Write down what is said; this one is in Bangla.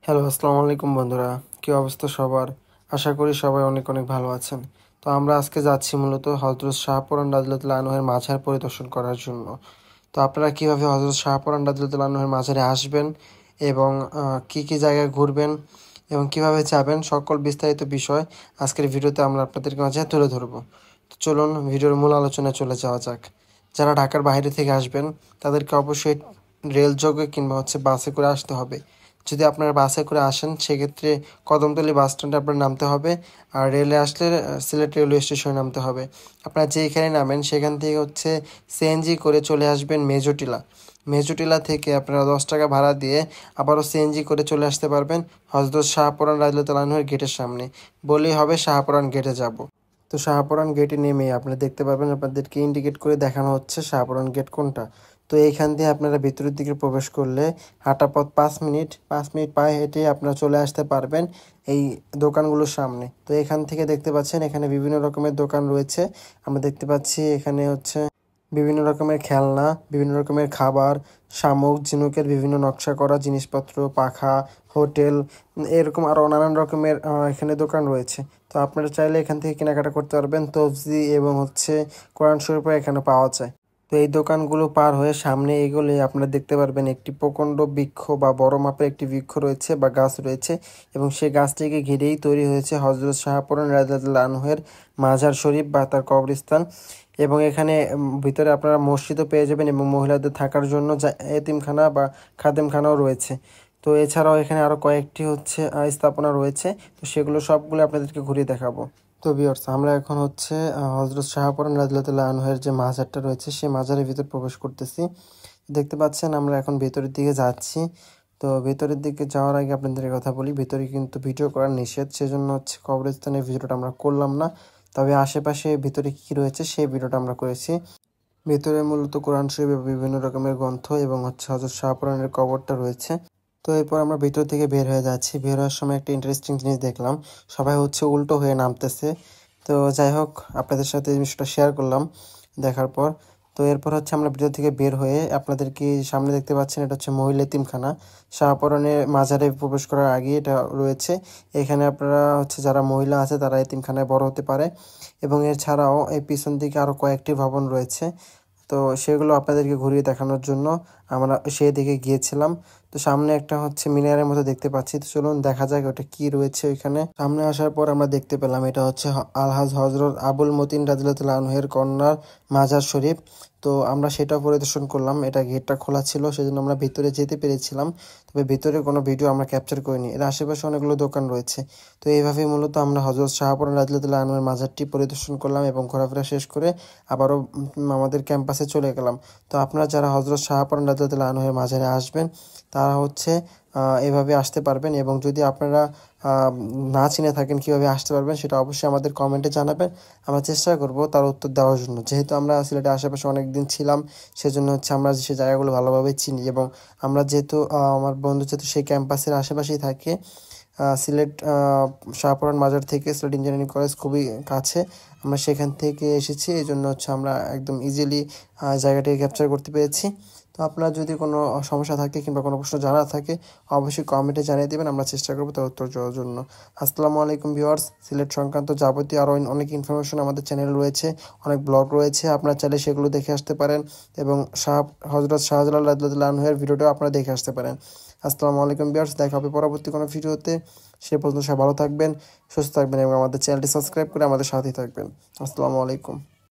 হ্যালো, আসসালামু আলাইকুম বন্ধুরা। কী অবস্থা সবার? আশা করি সবাই অনেক অনেক ভালো আছেন। তো আমরা আজকে যাচ্ছি মূলত হযরত শাহপরান রাদিয়াল্লাহু আনহু-এর মাজার পরিদর্শন করার জন্য। তো আপনারা কীভাবে হযরত শাহপরান রাদিয়াল্লাহু আনহু-এর মাজারে আসবেন এবং কী কী জায়গায় ঘুরবেন এবং কীভাবে যাবেন সকল বিস্তারিত বিষয় আজকের ভিডিওতে আমরা আপনাদের মাঝে তুলে ধরব। তো চলুন ভিডিওর মূল আলোচনায় চলে যাওয়া যাক। যারা ঢাকার বাইরে থেকে আসবেন তাদেরকে অবশ্যই রেলযোগে কিংবা বাসে করে আসতে হবে। যদি আপনারা বাসে করে আসেন সেক্ষেত্রে কদমতলী বাস স্ট্যান্ডে আপনার নামতে হবে, আর রেলে আসলে সিলেট রেলওয়ে স্টেশনে নামতে হবে। আপনারা যেইখানে নামেন সেখান থেকে সিএনজি করে চলে আসবেন মেজোটিলা। মেজোটিলা থেকে আপনারা 10 টাকা ভাড়া দিয়ে আবারও সিএনজি করে চলে আসতে পারবেন হযরত শাহপরান রাদিয়াল্লাহু আনহু-এর গেটের সামনে। বলেই হবে শাহপরান গেটে যাব। তো শাহপরান গেটে নেমে আপনারা দেখতে পারবেন আপনাদেরকে ইন্ডিকেট করে দেখানো হচ্ছে শাহপরান গেট কোনটা। তো এইখান দিয়ে আপনারা ভিতরের দিকে প্রবেশ করলে হাঁটা পথ 5 মিনিট পায়ে হেঁটে আপনারা চলে আসতে পারবেন এই দোকানগুলোর সামনে। তো এখান থেকে দেখতে পাচ্ছেন এখানে বিভিন্ন রকমের দোকান রয়েছে। আমরা দেখতে পাচ্ছি এখানে বিভিন্ন রকমের খেলনা, বিভিন্ন রকমের খাবার, শামুক ঝিনুকের বিভিন্ন নকশা করা জিনিসপত্র, পাখা, হোটেল, এরকম আরও নানান রকমের এখানে দোকান রয়েছে। তো আপনারা চাইলে এখান থেকে কেনাকাটা করতে পারবেন। তফজি এবং কোরআন শরীফও এখানে পাওয়া যায়। তো এই দোকানগুলো পার হয়ে সামনে এগোলে আপনারা দেখতে পারবেন একটি প্রকাণ্ড বৃক্ষ বা বড় মাপের একটি বৃক্ষ রয়েছে বা গাছ রয়েছে, এবং সেই গাছটিকে ঘিরেই তৈরি হয়েছে হযরত শাহপরান রাদিয়াল্লাহু আনহু-এর মাজার শরীফ বা তার কবরস্থান। এবং এখানে ভিতরে আপনারা মসজিদও পেয়ে যাবেন এবং মহিলাদের থাকার জন্য এতিমখানা বা খাদেমখানাও রয়েছে। তো এছাড়াও এখানে আরও কয়েকটি স্থাপনা রয়েছে। তো সেগুলো সবগুলো আপনাদেরকে ঘুরিয়ে দেখাবো। তো ভিউয়ার্স, আমরা এখন হযরত শাহপরান রাদিয়াল্লাহু আনহু-এর যে মাজারটা রয়েছে সেই মাজারের ভিতর প্রবেশ করতেছি। দেখতে পাচ্ছেন আমরা এখন ভেতরের দিকে যাচ্ছি। তো ভেতরের দিকে যাওয়ার আগে আপনাদের কথা বলি, ভেতরে কিন্তু ভিডিও করা নিষেধ, সেজন্য কবরস্থানের ভিডিওটা আমরা করলাম না। তবে আশেপাশে ভিতরে কী রয়েছে সেই ভিডিওটা আমরা করেছি। ভেতরে মূলত কোরআন শরীফ এবং বিভিন্ন রকমের গ্রন্থ এবং হযরত শাহপরানের কবরটা রয়েছে। তো এরপর আমরা ভিতর থেকে বের হয়ে যাচ্ছি। বের হওয়ার সময় একটা ইন্টারেস্টিং জিনিস দেখলাম, সবাই উল্টো হয়ে নামতেছে। তো যাই হোক, আপনাদের সাথে এই বিষয়টা শেয়ার করলাম দেখার পর। তো এরপর আমরা ভিতর থেকে বের হয়ে আপনাদেরকে সামনে দেখতে পাচ্ছেন, এটা মহিলা এতিমখানা। শাহপরানের মাজারে প্রবেশ করার আগে এটা রয়েছে। এখানে আপনারা যারা মহিলা আছে তারা এতিমখানায় বড় হতে পারে। এবং এছাড়াও এই পিছন দিকে আরও কয়েকটি ভবন রয়েছে। তো সেগুলো আপনাদেরকে ঘুরিয়ে দেখানোর জন্য আমরা সেই দিকে গিয়েছিলাম। তো সামনে একটা মিনারের মতো দেখতে পাচ্ছি। তো চলুন দেখা যাক ওটা কি রয়েছে ওইখানে। সামনে আসার পর আমরা দেখতে পেলাম এটা আলহাজ হযরত আবুল মতিন রাদিয়াল্লাহু আনহু-এর কন্যার মাজার শরীফ। তো আমরা সেটা পরিদর্শন করলাম। এটা গেটটা খোলা ছিল, সেজন্য আমরা ভিতরে যেতে পেরেছিলাম। তবে ভিতরে কোনো ভিডিও আমরা ক্যাপচার করিনি। এর আশেপাশে অনেকগুলো দোকান রয়েছে। তো এইভাবেই মূলত আমরা হযরত শাহপরান রাদিয়াল্লাহু আনহু-এর মাজারটি পরিদর্শন করলাম এবং ঘোরাফেরা শেষ করে আবারও আমাদের ক্যাম্পাসে চলে গেলাম। তো আপনারা যারা হযরত শাহপরান রাদিয়াল্লাহু আনহু-এর মাজারে আসবেন তারা এভাবে আসতে পারবেন। এবং যদি আপনারা না চিনে থাকেন কীভাবে আসতে পারবেন সেটা অবশ্যই আমাদের কমেন্টে জানাবেন। আমরা চেষ্টা করব তার উত্তর দেওয়ার জন্য। যেহেতু আমরা সিলেটের আশেপাশে অনেক দিন ছিলাম, সেজন্য আমরা সেই জায়গাগুলো ভালোভাবে চিনি। এবং আমরা যেহেতু আমার বন্ধু সেই ক্যাম্পাসের আশেপাশেই থাকে, সিলেট শাহপরান মাজার থেকে সিলেট ইঞ্জিনিয়ারিং কলেজ খুবই কাছে। আমরা সেখান থেকে এসেছি, এই জন্য আমরা একদম ইজিলি জায়গাটিকে ক্যাপচার করতে পেরেছি। তো আপনার যদি কোনো সমস্যা থাকে কিংবা কোনো প্রশ্ন জানার থাকে অবশ্যই কমেন্টে জানিয়ে দেবেন, আমরা চেষ্টা করবো তার উত্তর দেওয়ার জন্য। আসসালামু আলাইকুম ভিউয়ার্স। সিলেট সংক্রান্ত যাবতীয় আরও অনেক ইনফরমেশন আমাদের চ্যানেল রয়েছে, অনেক ব্লগ রয়েছে, আপনারা চাইলে সেগুলো দেখে আসতে পারেন। এবং হযরত শাহজালাল রাদিয়াল্লাহু আনহু-এর ভিডিওটাও আপনারা দেখে আসতে পারেন। আসসালামু আলাইকুম ভিউয়ার্স, দেখা হবে পরবর্তী কোনো ভিডিওতে। সে পর্যন্ত সবাই ভালো থাকবেন, সুস্থ থাকবেন এবং আমাদের চ্যানেলটি সাবস্ক্রাইব করে আমাদের সাথেই থাকবেন। আসসালামু আলাইকুম।